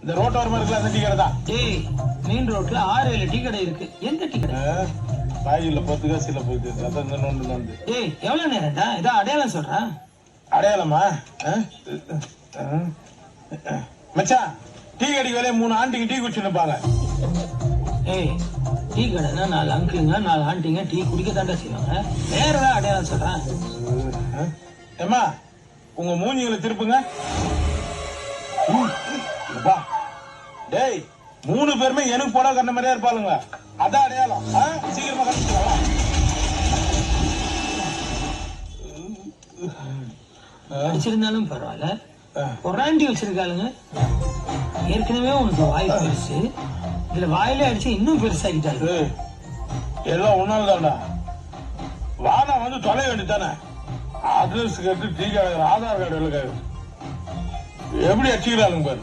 இந்த ரோட்டோரமா இருக்குல்ல அந்த டீ கடை தான். டேய், மெயின் ரோட்ல 6-7 டீ கடை இருக்கு. எந்த டீ கடை? பாயில 10 காசுல போயிட்டு அதான் இந்த நோண்டு. டேய், எவ்வளவு நேரம்டா? இதோ அடையாளம் சொல்றேன். அடையாளமா? மச்சான், டீ கடைக்கு வேலையை 3 ஆண்டிங்க டீ குடிச்சு நிப்பாங்க. ஏய், டீ கடைனா 4 அங்கிளுங்க 4 ஆண்டிங்க டீ குடிக்க தாண்டா செய்வாங்க. வேற அடையாளம் சொல்றேன். ஏமா, உங்க மூஞ்சிகளை திருப்புங்க. டேய், 3 பேருமே எனக்கு போட கண்ண மாதிரியா இருப்பாளுங்க. அதான் அடையாளம். சீக்கிரமா கண்டுக்கலாம். அடிச்சிருந்தாலும் பரவாயில்ல, ஒரு ஆண்டி வச்சிருக்காளுங்க. ஏற்கனவே உனக்கு வாய் பெருசு, இதுல வாயில அடிச்சு இன்னும் பெருசாகிட்டாரு. எல்லாம் ஒன்னால்தான்டா. வானா வந்து தொலை வேண்டித்தானே. அட்ரஸ் கேட்டு டீ கடை ஆதார் கார்டு எப்படி அடிச்சுக்கிறாளுங்க பாரு.